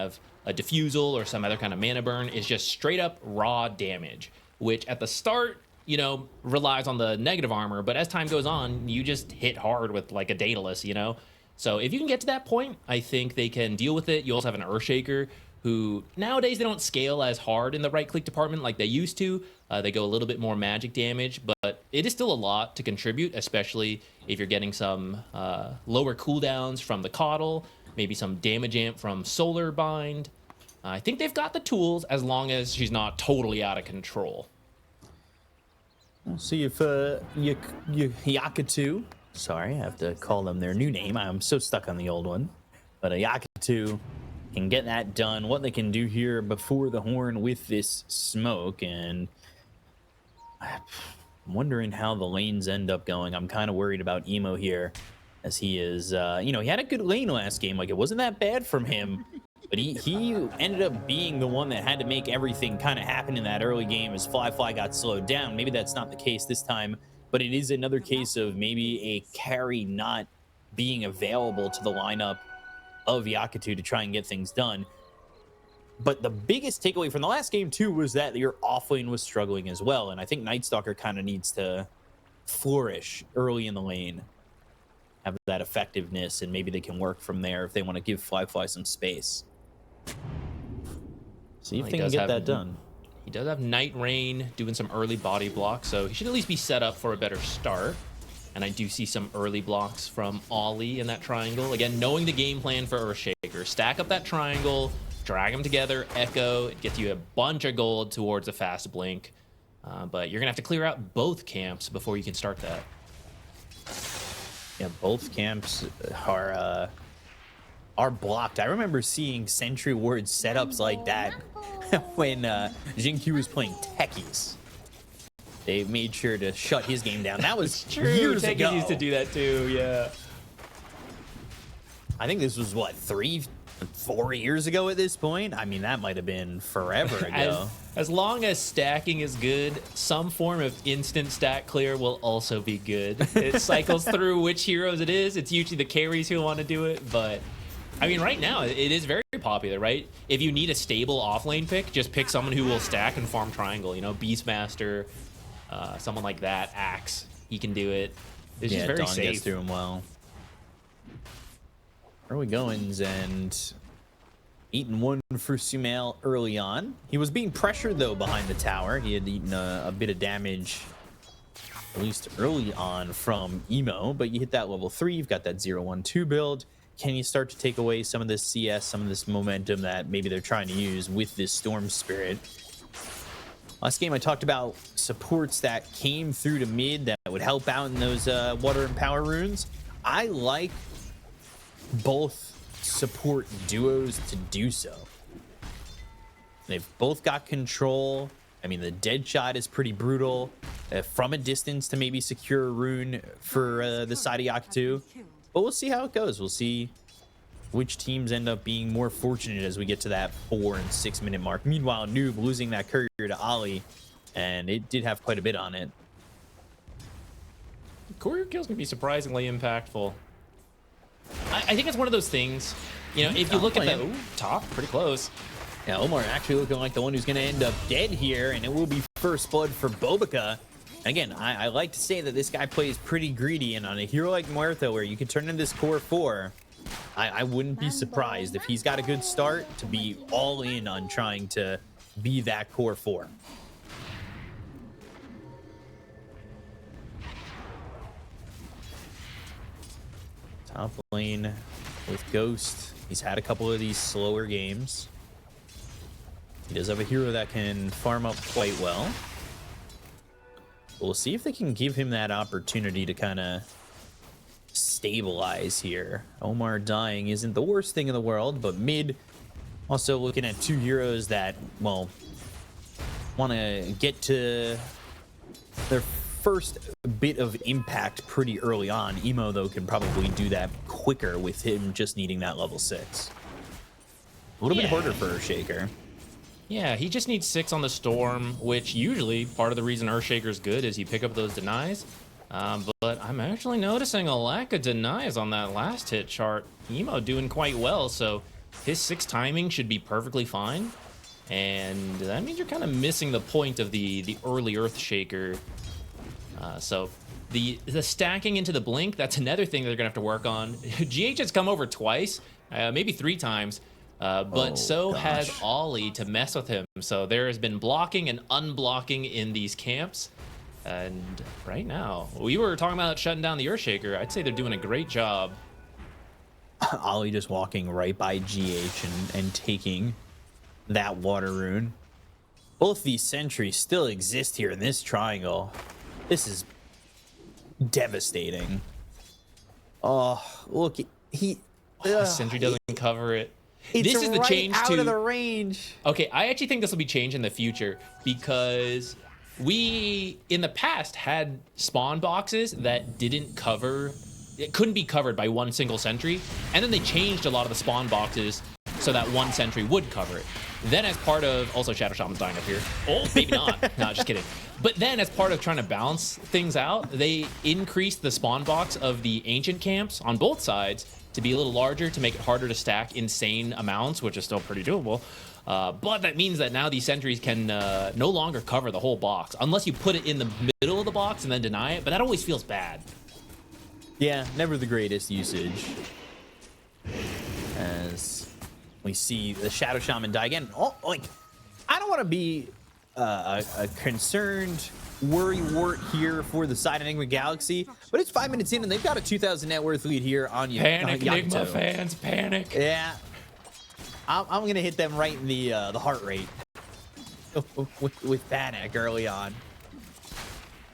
have a diffusal or some other kind of mana burn, is just straight up raw damage, which at the start, you know, relies on the negative armor, but as time goes on, you just hit hard with like a Daedalus, you know? So if you can get to that point, I think they can deal with it. You also have an Earthshaker who nowadays they don't scale as hard in the right click department like they used to. They go a little bit more magic damage, but it is still a lot to contribute, especially if you're getting some lower cooldowns from the Coddle, maybe some damage amp from Solar Bind. I think they've got the tools as long as she's not totally out of control. We'll see if Yakutou, sorry, I have to call them their new name. I'm so stuck on the old one. But Yakutou can get that done. What they can do here before the horn with this smoke, and I'm wondering how the lanes end up going. I'm kind of worried about Emo here, as he is, you know, he had a good lane last game. Like, it wasn't that bad from him. But he ended up being the one that had to make everything kind of happen in that early game as Fly got slowed down. Maybe that's not the case this time, but it is another case of maybe a carry not being available to the lineup of Yakutou to try and get things done. But the biggest takeaway from the last game, too, was that your offlane was struggling as well. And I think Nightstalker kind of needs to flourish early in the lane, have that effectiveness, and maybe they can work from there if they want to give Fly some space. See if they can get that done. He does have Night Rain doing some early body blocks, so he should at least be set up for a better start. And I do see some early blocks from Ollie in that triangle. Again, knowing the game plan for Earthshaker. Stack up that triangle, drag them together, echo. It gets you a bunch of gold towards a fast blink. But you're going to have to clear out both camps before you can start that. Yeah, both camps are blocked. I remember seeing Sentry Ward setups like that when Jinq was playing Techies. They made sure to shut his game down. That was years ago. Techies used to do that too, yeah. I think this was, what, 4 years ago at this point? I mean, that might have been forever ago. As long as stacking is good, some form of instant stack clear will also be good. It cycles through which heroes it is. It's usually the carries who want to do it, but I mean, right now, it is very popular, right? If you need a stable offlane pick, just pick someone who will stack and farm triangle. You know, Beastmaster, someone like that, Axe, he can do it. It's just very Dawn safe. Gets through him well. Early goings and eaten one for Sumail early on. He was being pressured, though, behind the tower. He had eaten a bit of damage, at least early on, from Emo. But you hit that level 3, you've got that 0-1-2 build. Can you start to take away some of this CS, some of this momentum that maybe they're trying to use with this Storm Spirit? Last game I talked about supports that came through to mid that would help out in those water and power runes. I like both support duos to do so. They've both got control. I mean, the dead shot is pretty brutal from a distance to maybe secure a rune for the side of Yakutou. But we'll see how it goes. We'll see which teams end up being more fortunate as we get to that 4 and 6 minute mark. Meanwhile, Noob losing that courier to Ollie, and it did have quite a bit on it. Courier kills can be surprisingly impactful. I think it's one of those things, you know, if you look at the top, pretty close. Yeah, Omar actually looking like the one who's going to end up dead here, and it will be first blood for Bobica. Again, I like to say that this guy plays pretty greedy, and on a hero like Muerto, where you can turn in this core 4, I wouldn't be surprised if he's got a good start to be all in on trying to be that core 4. Top lane with Ghost. He's had a couple of these slower games. He does have a hero that can farm up quite well. We'll see if they can give him that opportunity to kind of stabilize here. Omar dying isn't the worst thing in the world, but mid also looking at 2 heroes that, well, want to get to their first bit of impact pretty early on. Emo, though, can probably do that quicker with him just needing that level 6. A little bit harder for Earthshaker. Yeah, he just needs 6 on the Storm, which usually part of the reason Earthshaker's good is you pick up those denies. But I'm actually noticing a lack of denies on that last hit chart. Emo doing quite well, so his 6 timing should be perfectly fine. And that means you're kind of missing the point of the early Earth Shaker. So the stacking into the blink, that's another thing they're gonna have to work on. GH has come over twice, maybe 3 times, but so has Ollie to mess with him. So there has been blocking and unblocking in these camps. And right now, we were talking about shutting down the Earthshaker. I'd say they're doing a great job. Ollie just walking right by GH and taking that water rune. Both these sentries still exist here in this triangle. This is devastating. Oh, look, Sentry doesn't cover it. It's This is the right change out to of the range. Okay, I actually think this will be changed in the future because we in the past had spawn boxes that didn't cover, it couldn't be covered by one single sentry, and then they changed a lot of the spawn boxes so that one sentry would cover it. Then as part of, also Shadow Shaman's dying up here. Oh, maybe not. No, just kidding. But then as part of trying to balance things out, they increased the spawn box of the ancient camps on both sides to be a little larger to make it harder to stack insane amounts, which is still pretty doable. But that means that now these sentries can no longer cover the whole box unless you put it in the middle of the box and then deny it. But that always feels bad. Yeah, never the greatest usage. As we see the Shadow Shaman die again. Oh, like, I don't want to be a concerned worrywart here for the side of Nigma Galaxy, but it's 5 minutes in and they've got a 2,000 net worth lead here on you. Panic, Nigma fans, panic. Yeah, I'm gonna hit them right in the heart rate with panic early on.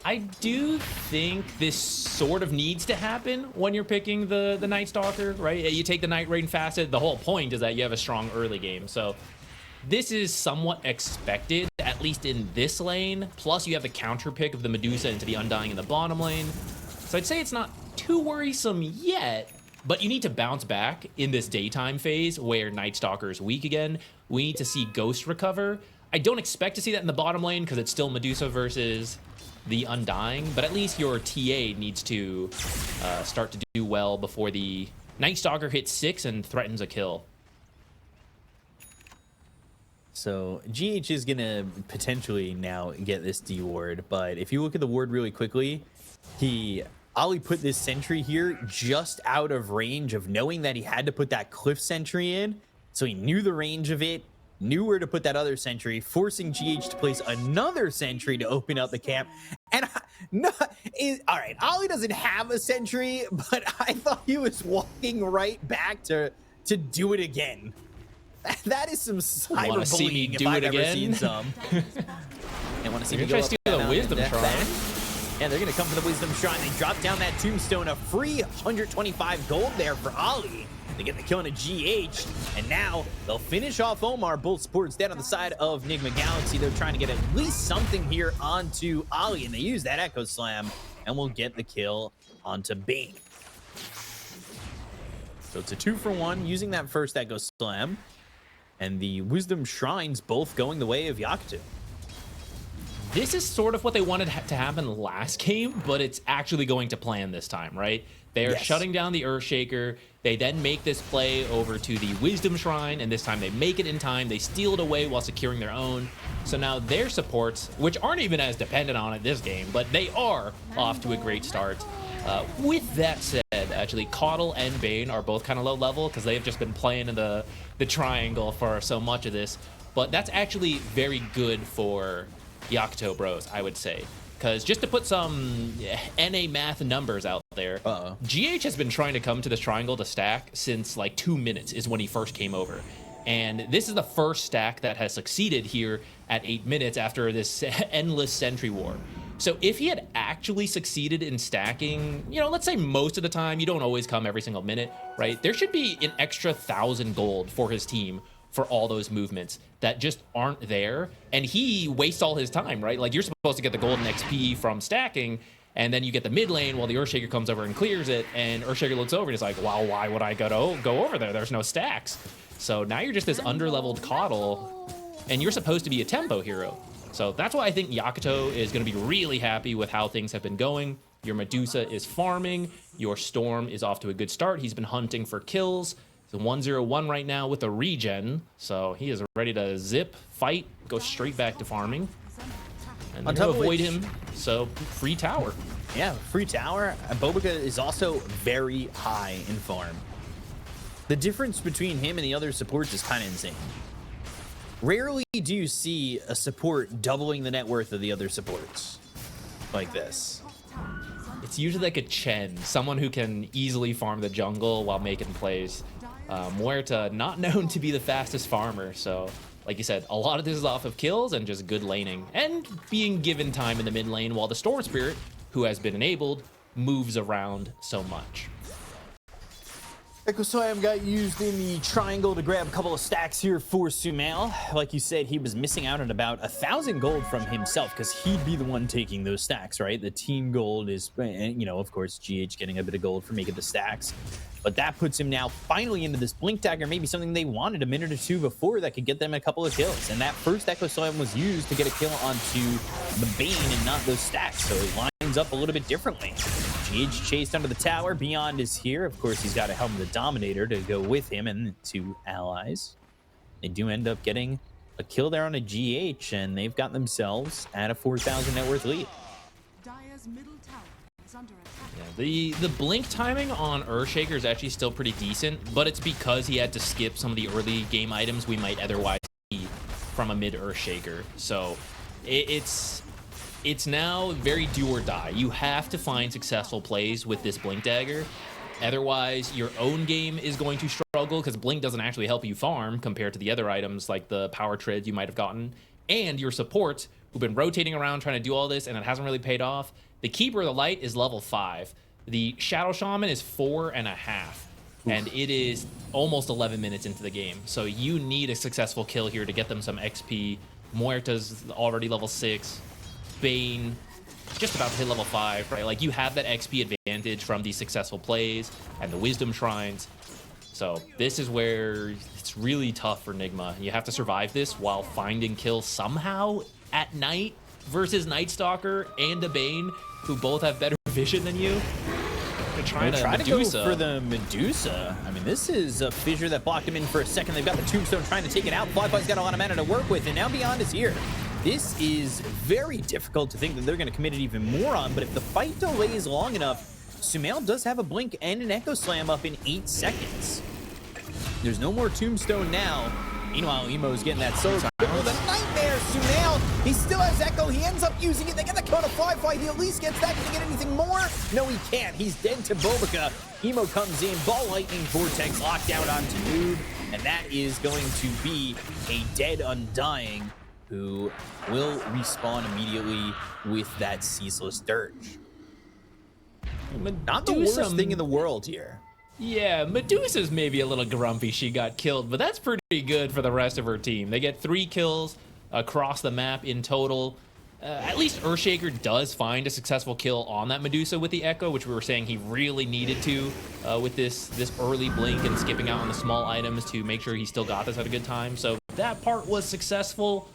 I do think this sort of needs to happen when you're picking the Night Stalker, right? You take the Night Rain Facet. The whole point is that you have a strong early game. So this is somewhat expected, at least in this lane. Plus, you have the counter pick of the Medusa into the Undying in the bottom lane. So I'd say it's not too worrisome yet, but you need to bounce back in this daytime phase where Night Stalker is weak again. We need to see Ghost recover. I don't expect to see that in the bottom lane because it's still Medusa versus the Undying, but at least your TA needs to start to do well before the Night Stalker hits 6 and threatens a kill. So GH is gonna potentially now get this D ward, but if you look at the ward really quickly, Ollie put this sentry here just out of range of knowing that he had to put that cliff sentry in, so he knew the range of it, knew where to put that other sentry, forcing GH to place another sentry to open up the camp. And all right, Ollie doesn't have a sentry, but I thought he was walking right back to do it again. That is some cyberbullying if I've ever seen some. They want to see me go up the Wisdom Shrine. Yeah, they're gonna come for the Wisdom Shrine. They drop down that tombstone, a free 125 gold there for Ollie. They get the kill on a GH, and now they'll finish off Omar. Both supports dead on the side of Nigma Galaxy. They're trying to get at least something here onto Ollie, and they use that Echo Slam, and will get the kill onto Bane. So it's a 2-for-1 using that first Echo Slam, and the Wisdom Shrines both going the way of Yakutou. This is sort of what they wanted to happen last game, but it's actually going to plan this time, right? They're shutting down the Earthshaker. They then make this play over to the Wisdom Shrine, and this time they make it in time. They steal it away while securing their own. So now their supports, which aren't even as dependent on it this game, but they are off to a great start. With that said, actually, Caudle and Bane are both kind of low level because they've just been playing in the triangle for so much of this. But that's actually very good for Yakutou Bros, I would say. Because just to put some NA math numbers out there, GH has been trying to come to this triangle to stack since like 2 minutes is when he first came over. And this is the first stack that has succeeded here at 8 minutes after this endless sentry war. So if he had actually succeeded in stacking, you know, let's say most of the time, you don't always come every single minute, right? There should be an extra 1,000 gold for his team for all those movements that just aren't there. And he wastes all his time, right? Like, you're supposed to get the golden XP from stacking, and then you get the mid lane while the Earthshaker comes over and clears it, and Earthshaker looks over and is like, wow, why would I go over there? There's no stacks. So now you're just this under-leveled Caudle, and you're supposed to be a tempo hero. So that's why I think Yakutou is going to be really happy with how things have been going. Your Medusa is farming. Your Storm is off to a good start. He's been hunting for kills. The 101 right now with a regen, so he is ready to zip, fight, go straight back to farming. And to avoid him, so free tower. Yeah, free tower. Bobica is also very high in farm. The difference between him and the other supports is kind of insane. Rarely do you see a support doubling the net worth of the other supports like this. It's usually like a Chen, someone who can easily farm the jungle while making plays. Muerta, not known to be the fastest farmer, so like you said, a lot of this is off of kills and just good laning and being given time in the mid lane while the Storm Spirit, who has been enabled, moves around so much. Echo Slam got used in the triangle to grab a couple of stacks here for Sumail. Like you said, he was missing out on about 1,000 gold from himself because he'd be the one taking those stacks, right? The team gold is, you know, of course, GH getting a bit of gold for making the stacks. But that puts him now finally into this Blink Dagger, maybe something they wanted a minute or two before that could get them a couple of kills. And that first Echo Slam was used to get a kill onto the Bane and not those stacks. So it lines up a little bit differently. GH chased under the tower. Beyond is here. Of course, he's got a Helm of the Dominator to go with him and two allies. They do end up getting a kill there on a GH, and they've got themselves at a 4,000 net worth lead. Dire's middle tower is under attack. Yeah, the blink timing on Earthshaker is actually still pretty decent, but it's because he had to skip some of the early game items we might otherwise see from a mid Earthshaker. So it's now very do or die. You have to find successful plays with this Blink Dagger. Otherwise, your own game is going to struggle because Blink doesn't actually help you farm compared to the other items like the power treads you might have gotten. And your supports, who've been rotating around trying to do all this and it hasn't really paid off. The Keeper of the Light is level 5. The Shadow Shaman is 4.5. And it is almost 11 minutes into the game. So you need a successful kill here to get them some XP. Muerta's already level 6. Bane just about to hit level 5, right? Like, you have that XP advantage from these successful plays and the Wisdom Shrines. So this is where it's really tough for Nigma. You have to survive this while finding kills somehow at night versus Night Stalker and a Bane, who both have better vision than you. Try to go for the Medusa. I mean, this is a fissure that blocked him in for a second. They've got the Tombstone trying to take it out. Flyfly's got a lot of mana to work with, and now Beyond is here. This is very difficult to think that they're going to commit it even more on, but if the fight delays long enough, Sumail does have a Blink and an Echo Slam up in 8 seconds. There's no more Tombstone now. Meanwhile, Emo's getting that soul. Oh, the Nightmare, Sumail! He still has Echo. He ends up using it. They get the kill on a Flyfly. He at least gets that. Can he get anything more? No, he can't. He's dead to Bobica. Emo comes in. Ball Lightning Vortex locked down onto Noob. And that is going to be a dead Undying who will respawn immediately with that Ceaseless Dirge. Not the worst thing in the world here. Yeah, Medusa's maybe a little grumpy she got killed, but that's pretty good for the rest of her team. They get 3 kills across the map in total. At least Earthshaker does find a successful kill on that Medusa with the Echo, which we were saying he really needed to with this early blink and skipping out on the small items to make sure he still got this at a good time. So that part was successful,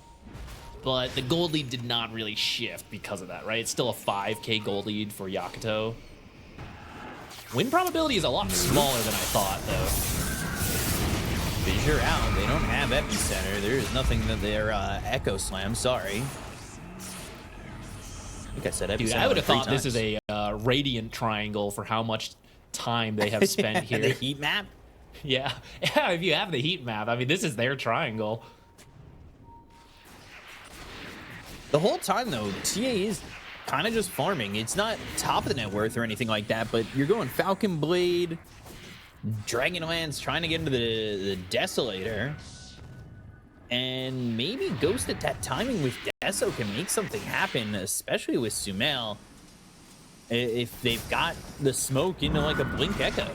but the gold lead did not really shift because of that, right? It's still a 5k gold lead for Yakutou. Win probability is a lot smaller than I thought, though. Fissure out. They don't have Epicenter. There is nothing that they're Echo Slam. Sorry. I think I said Epicenter. Dude, I would have thought this is a Radiant Triangle for how much time they have spent here. The heat map? Yeah. Yeah, if you have the heat map. I mean, this is their triangle. The whole time, though, TA is kind of just farming. It's not top of the net worth or anything like that, but you're going Falcon Blade, Dragonlance, trying to get into the Desolator, and maybe Ghost at that timing with Deso can make something happen, especially with Sumail, if they've got the smoke into like a Blink Echo.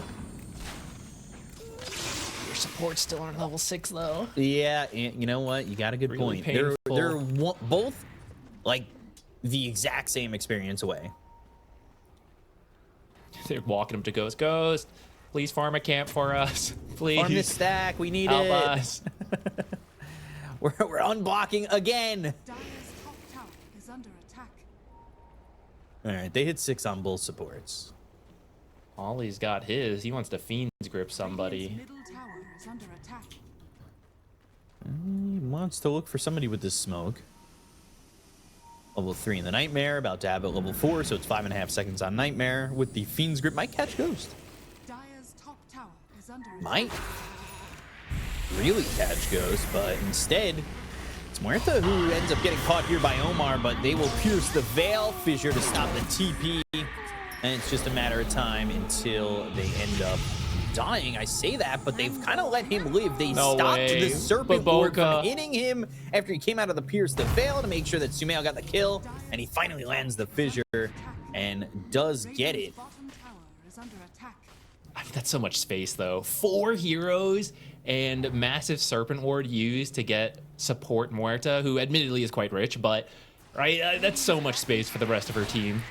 Your support's still on level 6, though. Yeah, you know what? You got a good Really point. painful. They're both like the exact same experience away. They're walking him to Ghost. Ghost, please farm a camp for us. Please. Farm this stack. We need Help it. us. We're unblocking again. Dire's top tower is under attack. All right, they hit 6 on both supports. Ollie's got his. He wants to Fiend's Grip Radiant's somebody. middle tower is under attack. He wants to look for somebody with this smoke. Level 3 in the Nightmare, about to have it level 4, so it's 5.5 seconds on Nightmare. With the Fiend's Grip, might catch Ghost. Dire's top tower is under attack. Might really catch Ghost, but instead, it's Muerta who ends up getting caught here by Omar, but they will pierce the Veil Fissure to stop the TP, and it's just a matter of time until they end up dying. I say that, but they've kind of let him live. They stopped the Serpent Lord from hitting him after he came out of the Pierce the Veil to make sure that Sumail got the kill, and he finally lands the Fissure and does get it. Bottom tower is under attack. I mean, that's so much space, though. 4 heroes and massive Serpent Ward used to get support Muerta, who admittedly is quite rich, but right, that's so much space for the rest of her team.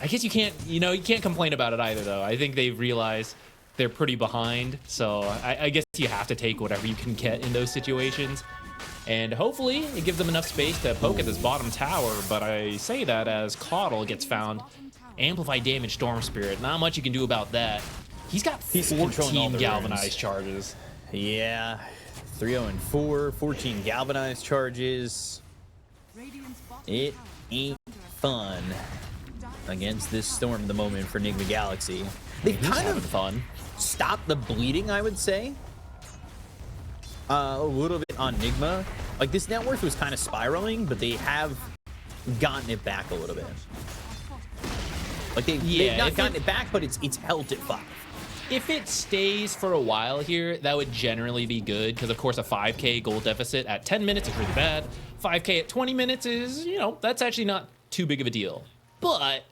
I guess you can't, you can't complain about it either, though. I think they've realized they're pretty behind, so I guess you have to take whatever you can get in those situations. And hopefully it gives them enough space to poke at this bottom tower, but I say that as Caudle gets found. Amplified damage Storm Spirit, not much you can do about that. He's got 14 galvanized charges. Yeah, 3-0 and 4, 14 galvanized charges. Radiant's bottom It tower ain't fun against this Storm at the moment for Nigma Galaxy. They've kind of fun. stopped the bleeding, I would say. A little bit on Nigma. Like, this net worth was kind of spiraling, but they have gotten it back a little bit. Like, they've not gotten it back, but it's held at 5. If it stays for a while here, that would generally be good, because of course a 5k gold deficit at 10 minutes is really bad. 5k at 20 minutes is, that's actually not too big of a deal. But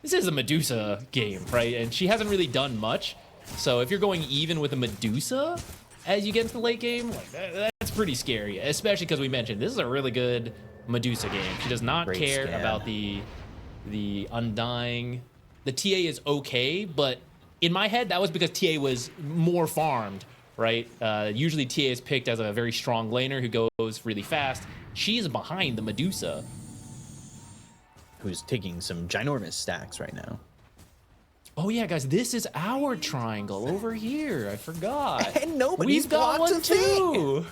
this is a Medusa game, right? And she hasn't really done much. So if you're going even with a Medusa as you get into the late game, like that's pretty scary, especially because we mentioned this is a really good Medusa game. She does not care about the Undying. The TA is okay, but in my head, that was because TA was more farmed, right? Usually TA is picked as a very strong laner who goes really fast. She's behind the Medusa, who's taking some ginormous stacks right now. Oh yeah, guys, this is our triangle over here. I forgot. And nobody's We've got one too.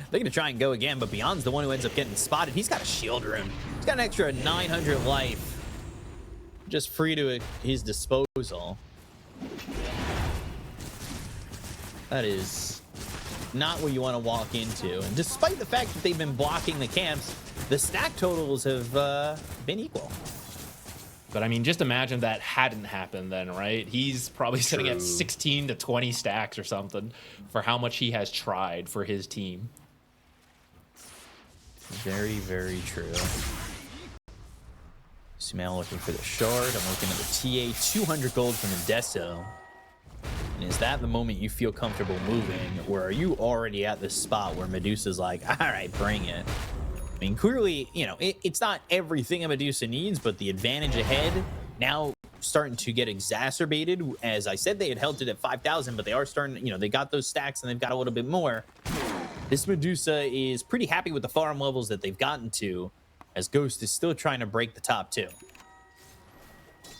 They're gonna try and go again, but Beyond's the one who ends up getting spotted. He's got a shield rune. He's got an extra 900 life just free to his disposal. That is not what you want to walk into. And despite the fact that they've been blocking the camps, the stack totals have been equal. But I mean, just imagine that hadn't happened then, right? He's probably sitting at 16 to 20 stacks or something for how much he has tried for his team. Very, very true. Sumail looking for the shard. I'm looking at the TA, 200 gold from the Deso. And is that the moment you feel comfortable moving, or are you already at this spot where Medusa's like, all right, bring it? I mean, clearly, it's not everything a Medusa needs, but the advantage ahead now starting to get exacerbated. As I said, they had held it at 5,000, but they are starting, they got those stacks and they've got a little bit more. This Medusa is pretty happy with the farm levels that they've gotten to, as Ghost is still trying to break the top 2.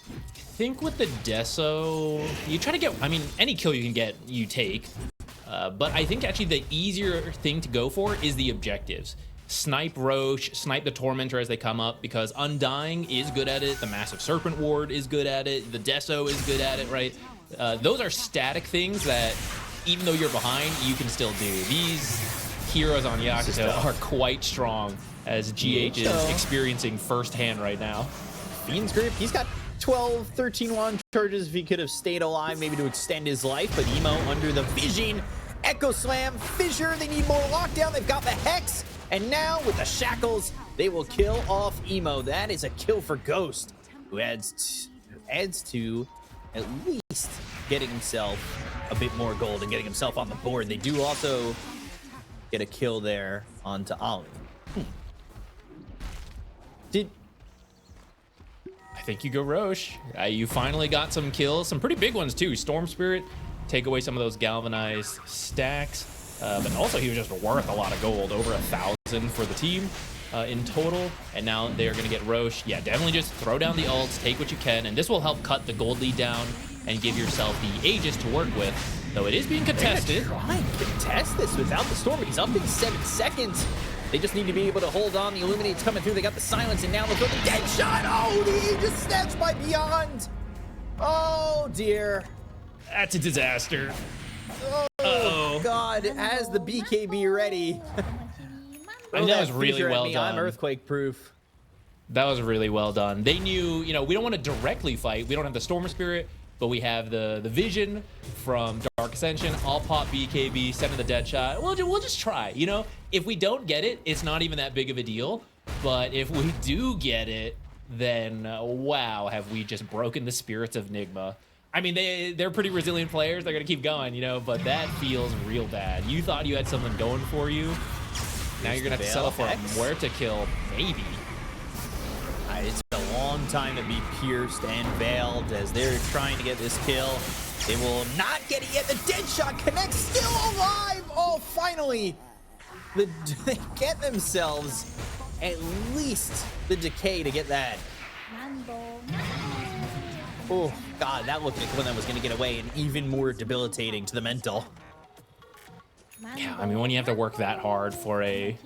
I think with the Deso, you try to get, I mean, any kill you can get, you take. But I think actually the easier thing to go for is the objectives. Snipe Roche, snipe the Tormentor as they come up, because Undying is good at it, the Massive Serpent Ward is good at it, the Deso is good at it, right? Those are static things that, even though you're behind, you can still do. These heroes on Yakutou are quite strong, as GH is experiencing firsthand right now. Fiend's Grip, he's got 12, 13 wand charges if he could have stayed alive, maybe to extend his life, but Emo under the vision. Echo Slam, Fissure, they need more lockdown, they've got the Hex, and now with the Shackles, they will kill off Emo. That is a kill for Ghost, who adds to at least getting himself a bit more gold and getting himself on the board. They do also get a kill there onto Ollie. I think you go Roche. You finally got some kills, some pretty big ones too. Storm Spirit, take away some of those galvanized stacks. But also he was just worth a lot of gold, over 1,000 for the team in total. And now they're gonna get Roche. Yeah, definitely just throw down the ults, take what you can, and this will help cut the gold lead down. and give yourself the Aegis to work with. Though it is being contested. Try and contest this without the storm. He's up in 7 seconds. They just need to be able to hold on. The Illuminate's coming through. They got the silence, and now they'll go the dead shot. Oh, the Aegis snatched by Beyond. Oh, dear. That's a disaster. Oh, God. Has the BKB ready. I mean, that was really well done. I'm earthquake proof. That was really well done. They knew, you know, we don't want to directly fight. We don't have the Stormer Spirit, but we have the vision from Dark Ascension. I'll pop BKB, send in the dead shot. We'll just try, you know? If we don't get it, it's not even that big of a deal. But if we do get it, then wow, have we just broken the spirits of Nigma. I mean, they're pretty resilient players. They're going to keep going, you know, but that feels real bad. You thought you had something going for you. Now you're going to have to settle for a Muerta kill, maybe. It's a long time to be pierced and veiled as they're trying to get this kill. They will not get it yet. The dead shot connects, still alive. Oh, finally. They get themselves at least the decay to get that. Oh, God, that looked like one that was going to get away and even more debilitating to the mental. Yeah, I mean, when you have to work that hard for a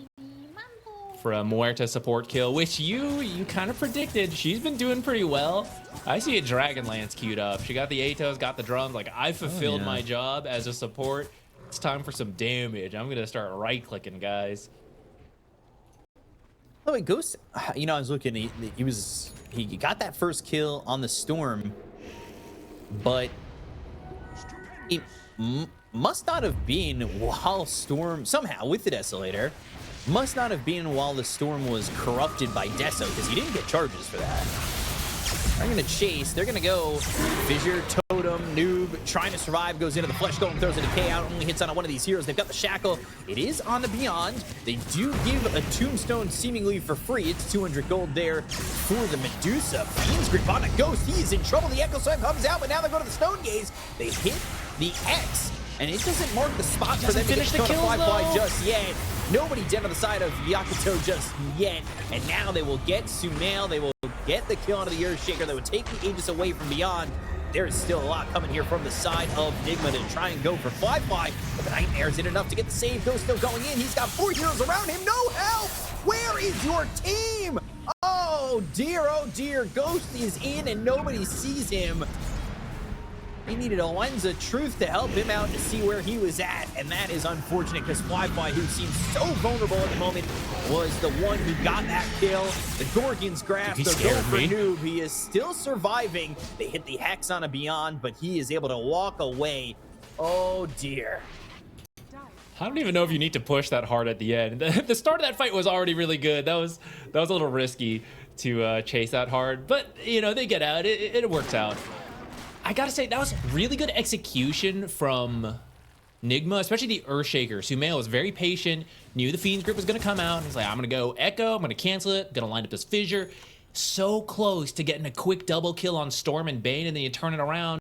Muerta support kill, which you kind of predicted. She's been doing pretty well. I see a Dragonlance queued up. She got the Atos, got the drums. Like, I fulfilled my job as a support. It's time for some damage. I'm going to start right-clicking, guys. Oh, wait, Ghost, you know, I was looking, he got that first kill on the Storm, but it must not have been while Storm, somehow with the Desolator, must not have been while the Storm was corrupted by Deso, because he didn't get charges for that. They're going to chase. They're going to go Fissure, Totem, Noob, trying to survive, goes into the Flesh Golem, throws a Decay out, only hits on one of these heroes. They've got the Shackle. It is on the Beyond. They do give a Tombstone seemingly for free. It's 200 gold there for the Medusa. Fiend's Grip on a Ghost. He is in trouble. The Echo Slam comes out, but now they go to the Stone Gaze. They hit the X, and it doesn't mark the spot for them to finish the kills just yet. Nobody dead on the side of Yakutou just yet. And now they will get Sumail. They will get the kill onto the Earthshaker. They would take the Aegis away from Beyond. There is still a lot coming here from the side of Nigma to try and go for Fly. But the Nightmare's in enough to get the save. Ghost still going in. He's got 4 heroes around him. No help! Where is your team? Oh dear. Ghost is in and nobody sees him. They needed a lens of truth to help him out to see where he was at, and that is unfortunate because Fly, who seems so vulnerable at the moment, was the one who got that kill. The Gorgon's grasp, the goal for Noob. He is still surviving. They hit the Hex on a Beyond, but he is able to walk away. Oh, dear. I don't even know if you need to push that hard at the end. The start of that fight was already really good. That was a little risky to chase that hard, but, you know, they get out. It works out. I gotta say, that was really good execution from Nigma, especially the Earthshaker. Sumail was very patient, knew the Fiend's Grip was gonna come out. He's like, I'm gonna go Echo, I'm gonna cancel it, gonna line up this Fissure. So close to getting a quick double kill on Storm and Bane, and then you turn it around.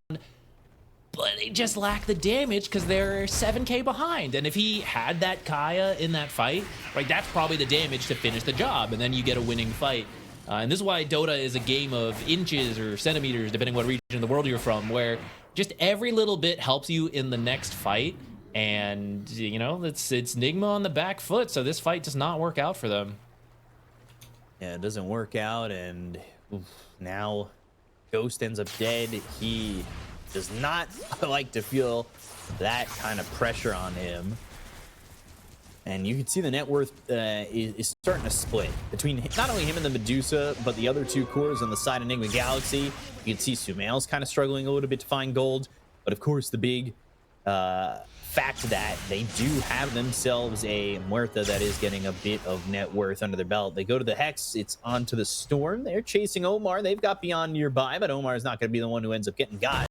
But they just lack the damage because they're 7k behind. And if he had that Kaya in that fight, like, that's probably the damage to finish the job, and then you get a winning fight. And this is why Dota is a game of inches or centimeters, depending what region of the world you're from, where just every little bit helps you in the next fight. And, you know, it's Nigma on the back foot, so this fight does not work out for them. Yeah, it doesn't work out, and now Ghost ends up dead. He does not like to feel that kind of pressure on him. And you can see the net worth is starting to split between not only him and the Medusa, but the other 2 cores on the side of Nigma Galaxy. You can see Sumail's kind of struggling a little bit to find gold. But of course, the big fact that they do have themselves a Muerta that is getting a bit of net worth under their belt. They go to the Hex. It's onto the Storm. They're chasing Omar. They've got Beyond nearby, but Omar is not going to be the one who ends up getting got.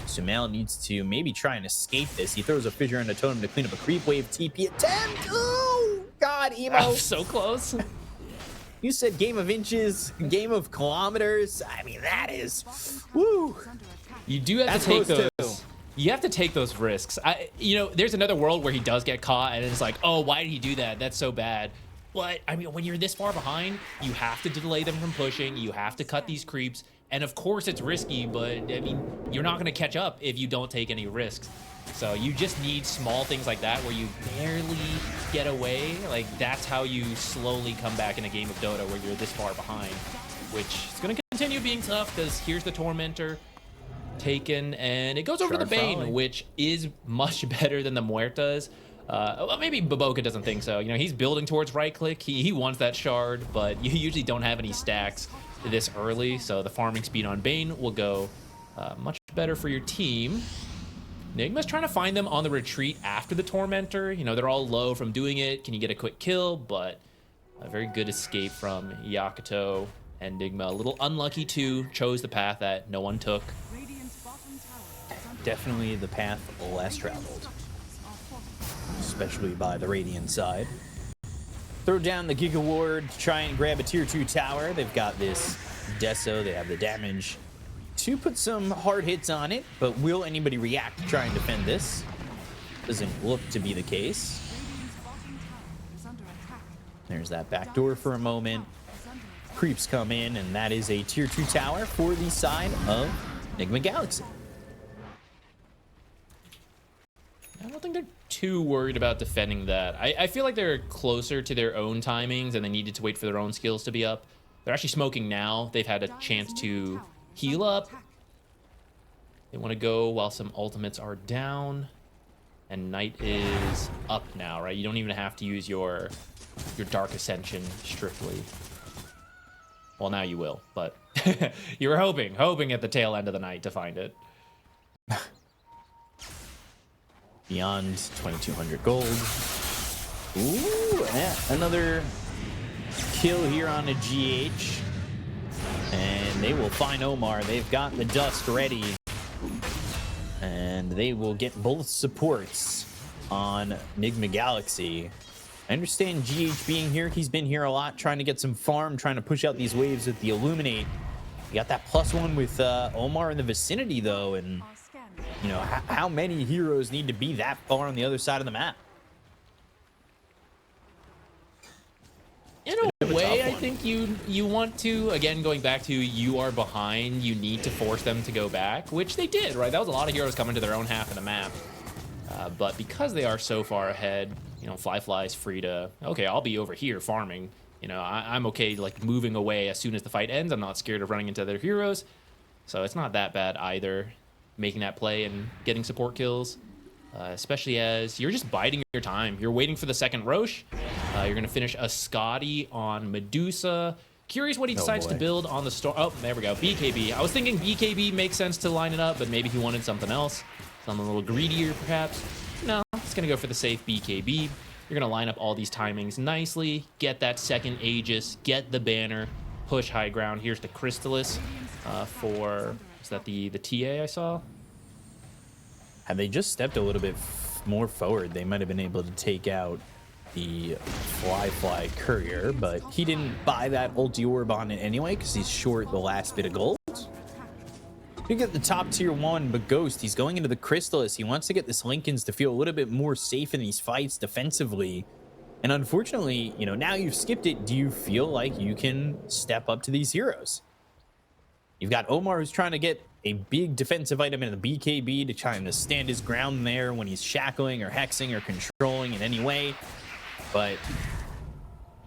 Sumail needs to maybe try and escape this. He throws a Fissure and a Totem to clean up a creep wave TP attempt. Oh, God, Emo. Oh, so close. You said game of inches, game of kilometers. I mean, that is, woo. You do have to take those. You have to take those risks. You know, there's another world where he does get caught, and it's like, oh, why did he do that? That's so bad. But, I mean, when you're this far behind, you have to delay them from pushing. You have to cut these creeps. And of course it's risky, but I mean, you're not going to catch up if you don't take any risks. So you just need small things like that where you barely get away. Like, that's how you slowly come back in a game of Dota where you're this far behind, which is going to continue being tough because here's the Tormentor taken, and it goes over to the Bane, falling. which is much better than the Muertas. Well, maybe Baboka doesn't think so. You know, he's building towards right click. He wants that shard, but you usually don't have any stacks this early, so the farming speed on Bane will go much better for your team. Nigma's trying to find them on the retreat after the Tormentor. You know, they're all low from doing it. Can you get a quick kill? But a very good escape from Yakutou, and Nigma, a little unlucky too, chose the path that no one took. Radiant's bottom tower is under Definitely the path less traveled, especially by the Radiant side. Throw down the Giga Ward to try and grab a tier 2 tower. They've got this Deso. They have the damage to put some hard hits on it, but will anybody react to try and defend this? Doesn't look to be the case. Radiant's bottom tower is under attack. There's that back door for a moment. Is under attack. Creeps come in, and that is a tier 2 tower for the side of Nigma Galaxy. I don't think they're too worried about defending that. I feel like they're closer to their own timings and they needed to wait for their own skills to be up. They're actually smoking now. They've had a chance to heal up. They want to go while some ultimates are down. And Knight is up now, right? You don't even have to use your Dark Ascension strictly. Well, now you will, but you were hoping at the tail end of the night to find it. Beyond 2,200 gold. Ooh, yeah, another kill here on a GH. And they will find Omar. They've got the dust ready. And they will get both supports on Nigma Galaxy. I understand GH being here. He's been here a lot, trying to get some farm, trying to push out these waves with the Illuminate. You got that +1 with Omar in the vicinity, though, and Our scanner. you know, how many heroes need to be that far on the other side of the map? In Bit of a a way, tough I one. think you want to, again, going back to you are behind, you need to force them to go back, which they did, right? That was a lot of heroes coming to their own half of the map. But because they are so far ahead, you know, Fly's free to, okay, I'll be over here farming. You know, I'm okay, like, moving away as soon as the fight ends. I'm not scared of running into their heroes. So it's not that bad either, making that play and getting support kills. Especially as you're just biding your time. You're waiting for the second Roche. You're going to finish a Scotty on Medusa. Curious what he decides to boy. build on the Storm. Oh, there we go. BKB. I was thinking BKB makes sense to line it up, but maybe he wanted something else. Something a little greedier, perhaps. No, it's going to go for the safe BKB. You're going to line up all these timings nicely. Get that second Aegis. Get the banner. Push high ground. Here's the Crystallis for... Is that the TA I saw? Had they just stepped a little bit more forward, they might have been able to take out the Fly Courier, but he didn't buy that ulti orb on it anyway because he's short the last bit of gold. You get the top tier 1, but Ghost, he's going into the Crystallis. He wants to get this Linken's to feel a little bit more safe in these fights defensively. And unfortunately, you know, now you've skipped it, do you feel like you can step up to these heroes? You've got Omar who's trying to get a big defensive item in the BKB to try and stand his ground there when he's shackling or hexing or controlling in any way. But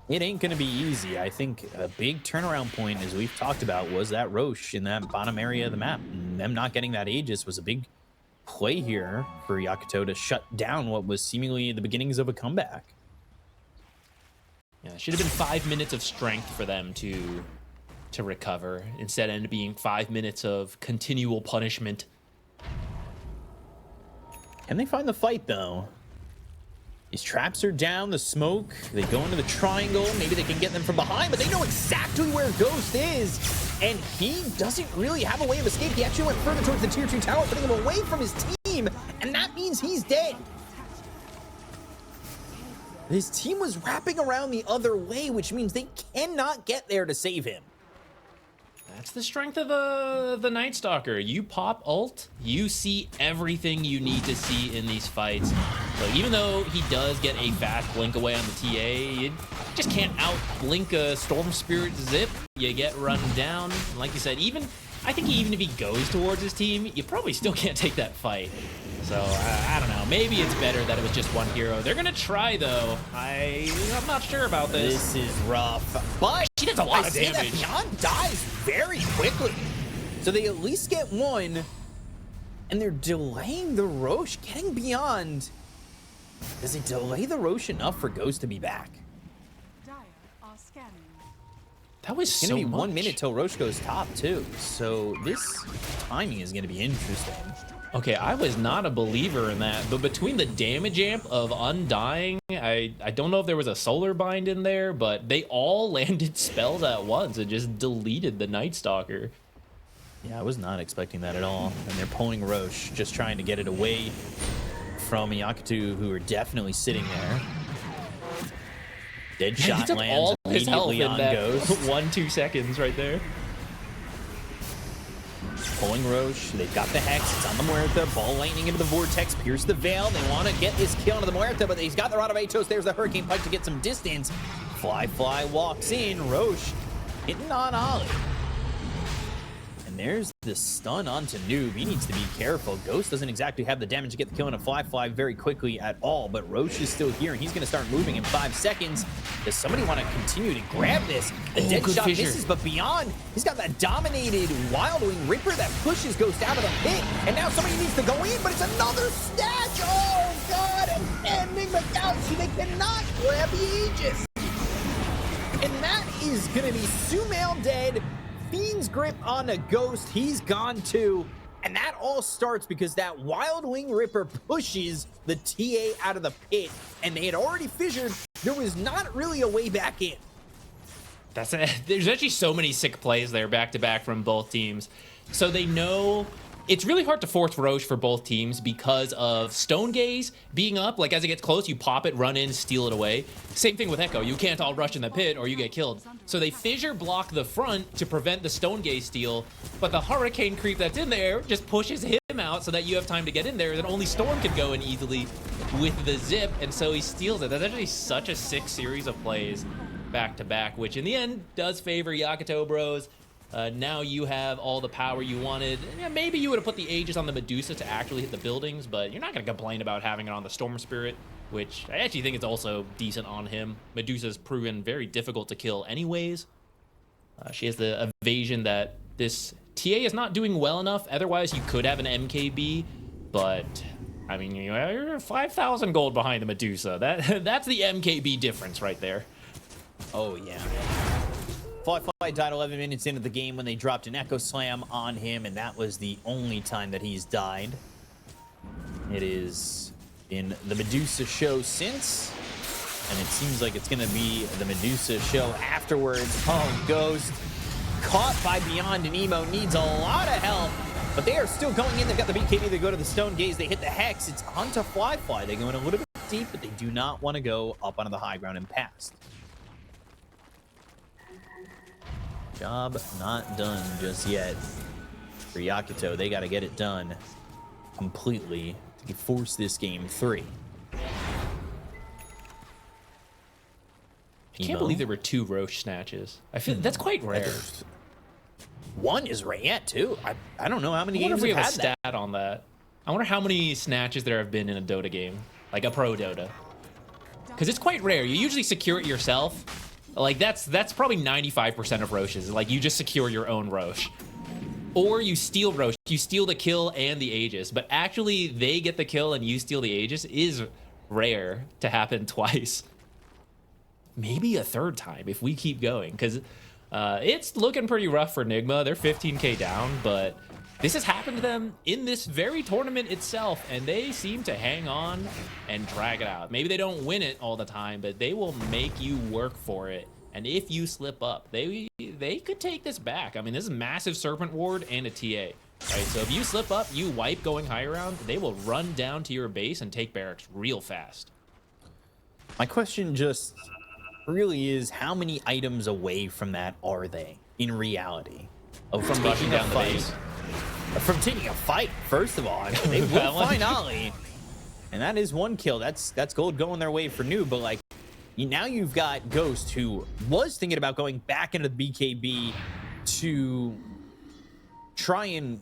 it ain't going to be easy. I think a big turnaround point, as we've talked about, was that Roche in that bottom area of the map. And them not getting that Aegis was a big play here for Yakutou to shut down what was seemingly the beginnings of a comeback. Yeah, it should have been 5 minutes of strength for them to recover. Instead, it ended up being 5 minutes of continual punishment. Can they find the fight, though? These traps are down, the smoke. They go into the triangle. Maybe they can get them from behind, but they know exactly where Ghost is. And he doesn't really have a way of escape. He actually went further towards the tier 2 tower, putting him away from his team. And that means he's dead. His team was wrapping around the other way, which means they cannot get there to save him. That's the strength of the Night Stalker. You pop ult, you see everything you need to see in these fights. So even though he does get a fast blink away on the TA, you just can't out blink a Storm Spirit Zip. you get run down. And like you said, I think even if he goes towards his team, you probably still can't take that fight. So, I don't know. Maybe it's better that it was just one hero. They're going to try, though. I'm not sure about this. This is rough. But She does a lot of see damage. that Beyond dies very quickly. So they at least get one. And they're delaying the Rosh. Getting Beyond. Does it delay the Rosh enough for Ghost to be back? Dire are scanning. That was It's so going to be much. 1 minute till Rosh goes top, too. So this timing is going to be interesting. Okay, I was not a believer in that, but between the damage amp of Undying, I don't know if there was a solar bind in there, but they all landed spells at once and just deleted the Night Stalker. Yeah, I was not expecting that at all. And they're pulling Rosh, just trying to get it away from Yakutou, who are definitely sitting there. Dead He shot took lands all his health immediately in on that Ghost. 1-2 seconds right there. Pulling Rosh, they've got the Hex, it's on the Muerta, ball lightning into the Vortex, pierce the Veil, they want to get this kill into the Muerta, but he's got the Rod of Atos, there's the Hurricane Pike to get some distance. Fly walks in, Rosh hitting on Ollie. And there's the stun onto Noob. He needs to be careful. Ghost doesn't exactly have the damage to get the kill into Fly very quickly at all, but Rosh is still here, and he's going to start moving in 5 seconds. Does somebody want to continue to grab this? The dead good shot fissure. misses, but Beyond, he's got that dominated Wild Wing Ripper that pushes Ghost out of the pit, and now somebody needs to go in, but it's another snatch! Oh, God! And Nigma Galaxy, they cannot grab the Aegis! And that is going to be Sumail dead. Fiend's grip on a Ghost. He's gone too. And that all starts because that Wild Wing Ripper pushes the TA out of the pit. And they had already fissured. There was not really a way back in. There's actually so many sick plays there back to back from both teams. So they know it's really hard to force Roche for both teams because of Stone Gaze being up. Like as it gets close, you pop it, run in, steal it away. Same thing with Echo. You can't all rush in the pit or you get killed. So they fissure block the front to prevent the Stone Gaze steal, but the Hurricane creep that's in there just pushes him out so that you have time to get in there. Then only Storm can go in easily with the zip, and so he steals it. That's actually such a sick series of plays back to back, which in the end does favor Yakutou Bros. Now you have all the power you wanted. Yeah, maybe you would have put the Aegis on the Medusa to actually hit the buildings, but you're not going to complain about having it on the Storm Spirit, which I actually think it's also decent on him. Medusa's proven very difficult to kill anyways. She has the evasion that this TA is not doing well enough. Otherwise, you could have an MKB, but I mean, you're 5,000 gold behind the Medusa. That's the MKB difference right there. Oh, yeah. Fly died 11 minutes into the game when they dropped an Echo Slam on him, and that was the only time that he's died. It is in the Medusa show since, and it seems like it's going to be the Medusa show afterwards. Oh, Ghost caught by Beyond, and Emo needs a lot of help, but they are still going in. They've got the BKB. They go to the Stone Gaze. They hit the Hex. It's onto Fly. They go in a little bit deep, but they do not want to go up onto the high ground and past. Job not done just yet for Yakutou. They got to get it done completely to force this game 3. I can't believe there were 2 Roche snatches. I feel that's quite rare. One is rare, yeah, too. I don't know how many I wonder games if we have have a had stat on that. I wonder how many snatches there have been in a Dota game, like a pro Dota. Because it's quite rare. You usually secure it yourself. Like that's probably 95% of Roches. Like you just secure your own Roche. Or you steal Roche. You steal the kill and the Aegis. But actually they get the kill and you steal the Aegis is rare to happen twice. Maybe a third time if we keep going. Because it's looking pretty rough for Nigma. They're 15k down, but this has happened to them in this very tournament itself, and they seem to hang on and drag it out. Maybe they don't win it all the time, but they will make you work for it. And if you slip up, they could take this back. I mean, this is massive Serpent Ward and a TA, right? So if you slip up, you wipe going high round, they will run down to your base and take barracks real fast. My question just really is, how many items away from that are they in reality? From rushing down the base. From taking a fight, first of all. I mean, they will find Ollie, and that is 1 kill. That's gold going their way for Noob, but like, Now you've got Ghost, who was thinking about going back into the BKB to try and,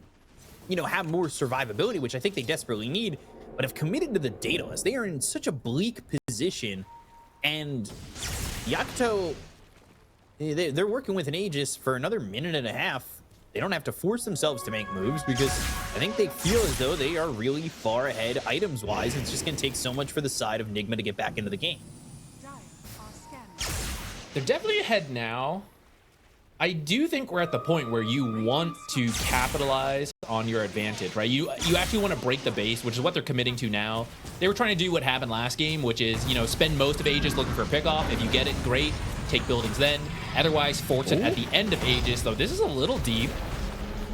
you know, have more survivability, which I think they desperately need, but have committed to the Daedalus. They are in such a bleak position, and Yakutou, they're working with an Aegis for another minute and a half. They don't have to force themselves to make moves because I think they feel as though they are really far ahead items-wise. It's just going to take so much for the side of Nigma to get back into the game. They're definitely ahead now. I do think we're at the point where you want to capitalize on your advantage, right? You actually want to break the base, which is what they're committing to now. They were trying to do what happened last game, which is, you know, spend most of Aegis looking for a pickoff. If you get it, great. Take buildings then. Otherwise, force it at the end of Aegis, though this is a little deep.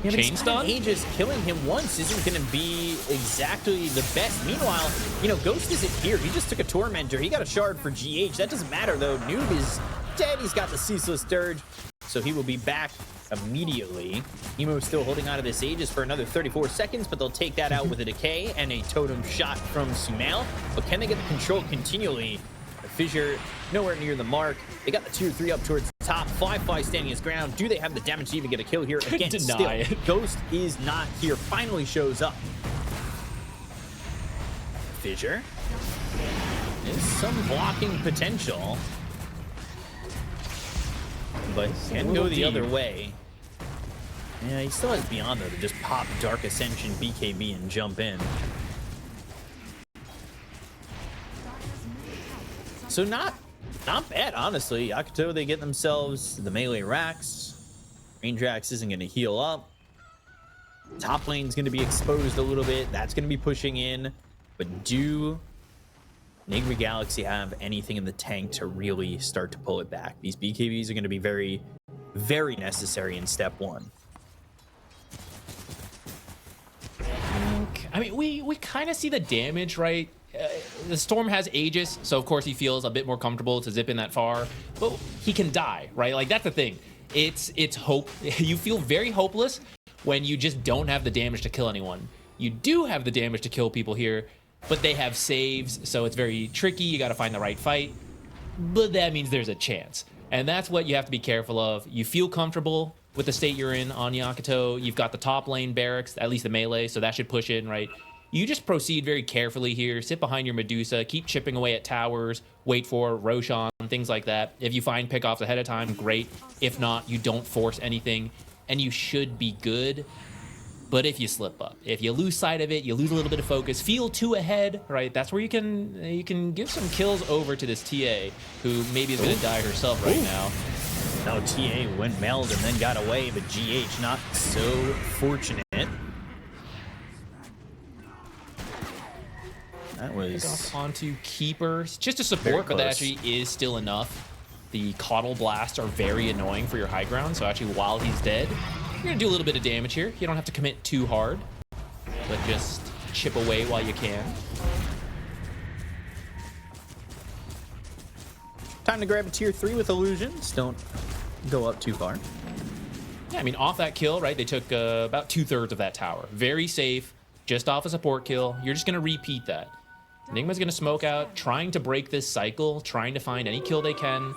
Yeah, Chain stun? Aegis killing him once isn't going to be exactly the best. Meanwhile, you know, Ghost isn't here. He just took a Tormentor. He got a shard for GH. That doesn't matter, though. Noob is dead. He's got the Ceaseless Dirge, so he will be back immediately. Nemo's still holding on to this Aegis for another 34 seconds, but they'll take that out with a Decay and a Totem shot from Sumail. But can they get the control continually? The Fissure nowhere near the mark. They got the tier 3 up towards the top. Fly standing his ground. Do they have the damage to even get a kill here? Again, Deny still, it. Ghost is not here. Finally shows up. Fissure. There's some blocking potential, but can go the other way. Yeah, he still has Beyond, though, to just pop Dark Ascension, BKB, and jump in. So not bad, honestly. Yakutou, they get themselves the melee racks. Range Rax isn't going to heal up. Top lane's going to be exposed a little bit. That's going to be pushing in. But do Nigma Galaxy have anything in the tank to really start to pull it back? These BKBs are going to be very, very necessary in step 1. I mean, we kind of see the damage, right? The Storm has Aegis, so of course he feels a bit more comfortable to zip in that far, but he can die, right? Like, that's the thing. It's hope. You feel very hopeless when you just don't have the damage to kill anyone. You do have the damage to kill people here, but they have saves, so it's very tricky. You got to find the right fight, but that means there's a chance, and that's what you have to be careful of. You feel comfortable with the state you're in on Yakutou. You've got the top lane barracks, at least the melee, so that should push in, right? You just proceed very carefully here. Sit behind your Medusa. Keep chipping away at towers. Wait for Roshan, things like that. If you find pickoffs ahead of time, great. If not, you don't force anything, and you should be good. But if you slip up, if you lose sight of it, you lose a little bit of focus, feel 2 ahead, right? That's where you can give some kills over to this TA, who maybe is going to die herself right now. No, TA went meld and then got away, but GH not so fortunate. That was Off onto keepers, just a support, but that actually is still enough. The Coddle Blasts are very annoying for your high ground, so actually while he's dead, you're gonna do a little bit of damage here. You don't have to commit too hard, but just chip away while you can. Time to grab a tier 3 with illusions. Don't go up too far. Yeah, I mean, off that kill, right? They took about 2/3 of that tower. Very safe, just off a support kill. You're just gonna repeat that. Nigma's gonna smoke out, trying to break this cycle, trying to find any kill they can.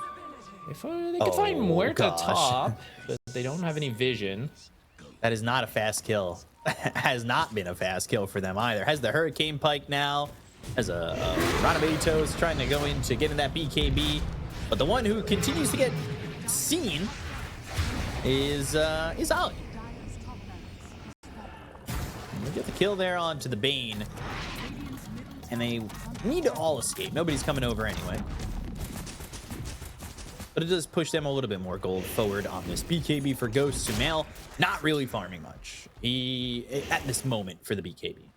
If they could find Muerta top, but they don't have any vision. That is not a fast kill. Has not been a fast kill for them either. Has the Hurricane Pike now. Has a Ranabetos trying to go in to get in that BKB. But the one who continues to get seen is Ali. We get the kill there onto the Bane. And they need to all escape. Nobody's coming over anyway. But it does push them a little bit more gold forward on this BKB for Ghost. Sumail not really farming much at this moment for the BKB.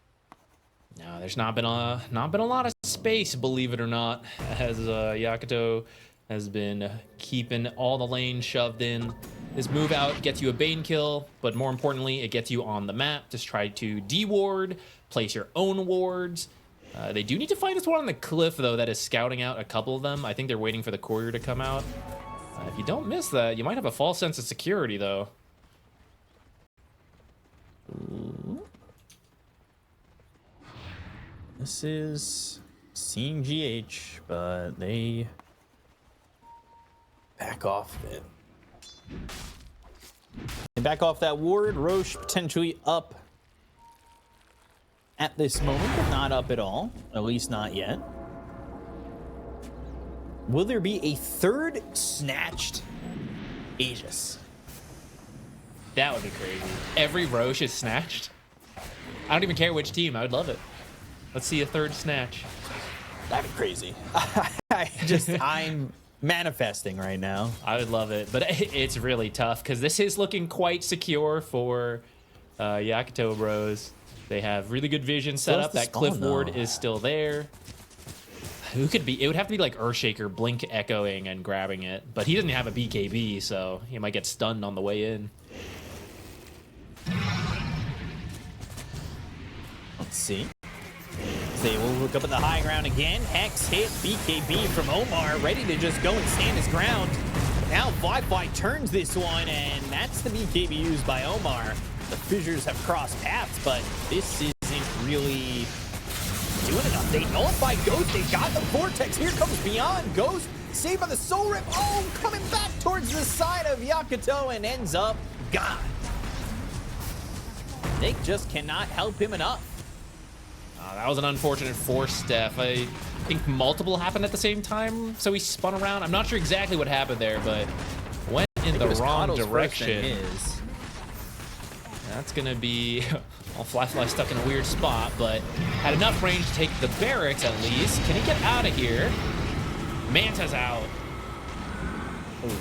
No, there's not been a lot of space, believe it or not, as Yakutou has been keeping all the lanes shoved in. This move out gets you a Bane kill, but more importantly, it gets you on the map. Just try to de-ward, place your own wards. They do need to find this one on the cliff, though, that is scouting out a couple of them. I think they're waiting for the courier to come out. If you don't miss that, you might have a false sense of security, though. This is seeing GH, but they Back off it. And back off that ward. Roche potentially up at this moment, but not up at all. At least not yet. Will there be a third snatched Aegis? That would be crazy. Every Roche is snatched. I don't even care which team. I would love it. Let's see a third snatch. That'd be crazy. I'm manifesting right now. I would love it, but it's really tough because this is looking quite secure for Yakutou Bros. They have really good vision set up. That cliff ward is still there. Who could be? It would have to be like Earthshaker blink echoing and grabbing it, but he doesn't have a BKB, so he might get stunned on the way in. Let's see. They will look up at the high ground again. Hex hit, BKB from Omar, ready to just go and stand his ground. Now Fly turns this one, and that's the BKB used by Omar. The fissures have crossed paths, but this isn't really doing enough. They nullify Ghost. They got the Vortex. Here comes Beyond. Ghost saved by the Soul Rip. Oh, coming back towards the side of Yakutou and ends up gone. They just cannot help him enough. That was an unfortunate force step. I think multiple happened at the same time, so he spun around. I'm not sure exactly what happened there, but went in the wrong direction. That's going to be... Well, Fly stuck in a weird spot, but had enough range to take the barracks at least. Can he get out of here? Manta's out. Ooh.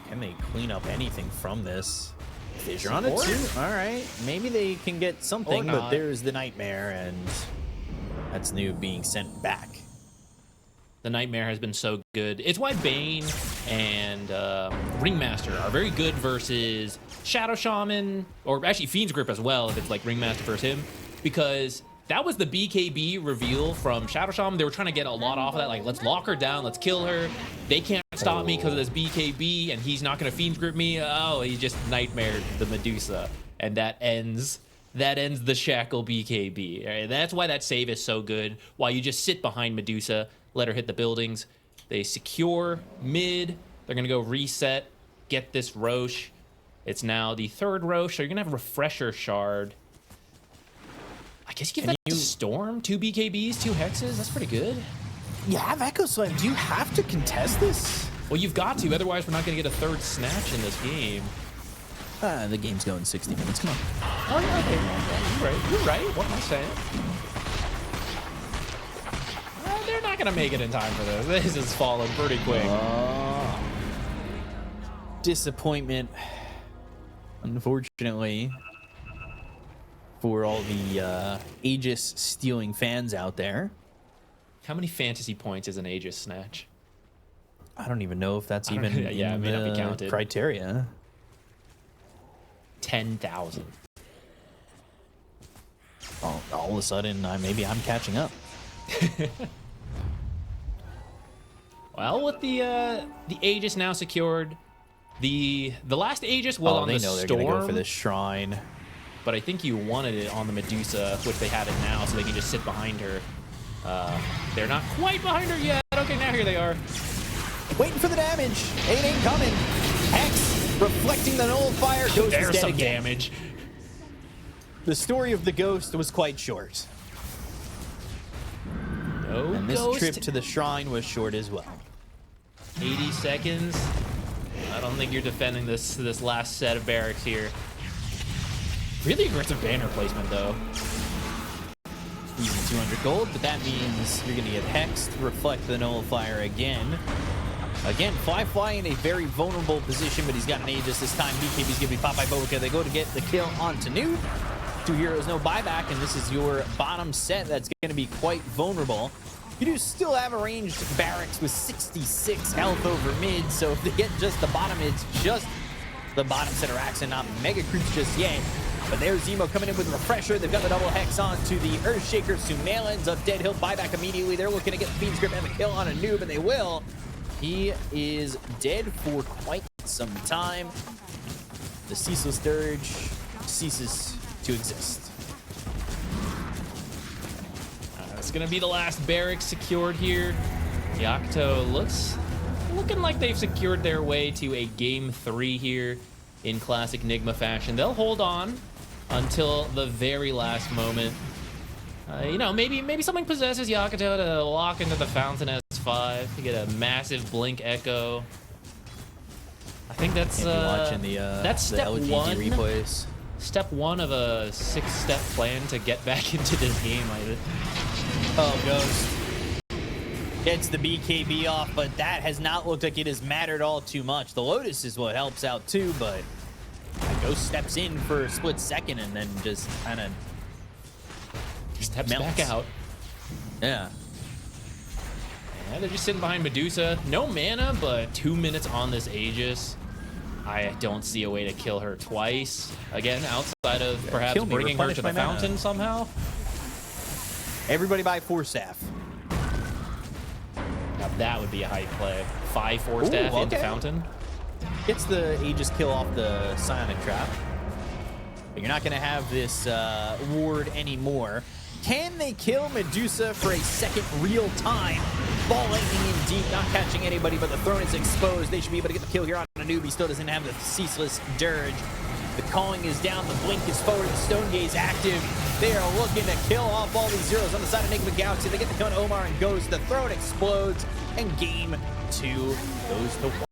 Can they clean up anything from this? Fissure on it too. All right, maybe they can get something, but there's the Nightmare, and that's new being sent back. The Nightmare has been so good. It's why Bane and Ringmaster are very good versus Shadow Shaman, or actually Fiend's Grip as well, if it's like Ringmaster versus him, because that was the BKB reveal from Shadow Shaman. They were trying to get a lot off of that, like, let's lock her down, let's kill her. They can't stop me because of this BKB, and he's not going to Fiend's Grip me. Oh, he just Nightmared the Medusa, and that ends the Shackle BKB. Right? That's why that save is so good, why you just sit behind Medusa, let her hit the buildings. They secure mid. They're going to go reset, get this Roche. It's now the third Roche, so you're going to have a Refresher Shard. I guess you give that to Storm. 2 BKBs, 2 Hexes. That's pretty good. You have Echo Slam. Do you have to contest this? Well, you've got to. Otherwise, we're not going to get a third snatch in this game. The game's going 60 minutes. Come on. Oh, yeah, okay. You're right. You're right. What am I saying? They're not going to make it in time for this. This is falling pretty quick. Disappointment, unfortunately, for all the Aegis stealing fans out there. How many fantasy points is an Aegis snatch? I don't even know if that's even it may not be the counted. criteria. 10,000. Oh, all of a sudden, maybe I'm catching up. Well, with the Aegis now secured, the last Aegis was on the Storm. They're gonna go for the Shrine. But I think you wanted it on the Medusa, which they have it now, so they can just sit behind her. They're not quite behind her yet. Okay, now here they are. Waiting for the damage. 8 ain't coming. Hex reflecting the nullifier. Ghost is There's dead some again. damage. The story of the Ghost was quite short. No And this Ghost. trip to the Shrine was short as well. 80 seconds. I don't think you're defending this last set of barracks here. Really aggressive banner placement, though. Even 200 gold, but that means you're going to get Hexed, reflect the nullifier again. Again, Fly in a very vulnerable position, but he's got an Aegis this time. BKB's going to be popped by Boca. They go to get the kill onto Nude. 2 heroes, no buyback, and this is your bottom set that's going to be quite vulnerable. You do still have a ranged barracks with 66 health over mid, so if they get just the bottom, it's just the bottom set of racks and not mega creeps just yet. But there's Zemo coming in with a Refresher. They've got the double Hex on to the Earthshaker. Sumail ends up dead. He'll buy back immediately. They're looking to get the Fiend's Grip and the kill on a noob, and they will. He is dead for quite some time. The Ceaseless Dirge ceases to exist. It's going to be the last barracks secured here. Yakutou looks looking like they've secured their way to a game 3 here in classic Nigma fashion. They'll hold on until the very last moment. You know, maybe something possesses Yakutou to lock into the Fountain S5 to get a massive blink echo. I think that's watching that's step LGD one. replays. Step 1 of a 6-step plan to get back into this game. Oh, Ghost gets the BKB off, but that has not looked like it has mattered all too much. The Lotus is what helps out too, but Ghost steps in for a split second and then just kind of steps melts back out. Yeah. Yeah, they're just sitting behind Medusa. No mana, but 2 minutes on this Aegis. I don't see a way to kill her twice. Again, outside of perhaps kill me, bringing her replenish to the my mana. fountain somehow. Everybody buy 4 staff. Now that would be a hype play. 5 4 staff into okay. fountain. Gets the Aegis kill off the Psionic Trap. But you're not going to have this ward anymore. Can they kill Medusa for a second real time? Ball lightning in deep, not catching anybody, but the throne is exposed. They should be able to get the kill here on a noob. He still doesn't have the ceaseless dirge. The calling is down, the blink is forward, the stone gaze active. They are looking to kill off all these zeros on the side of Nigma Galaxy. They get the kill on Omar and goes. The throne explodes, and game 2 goes to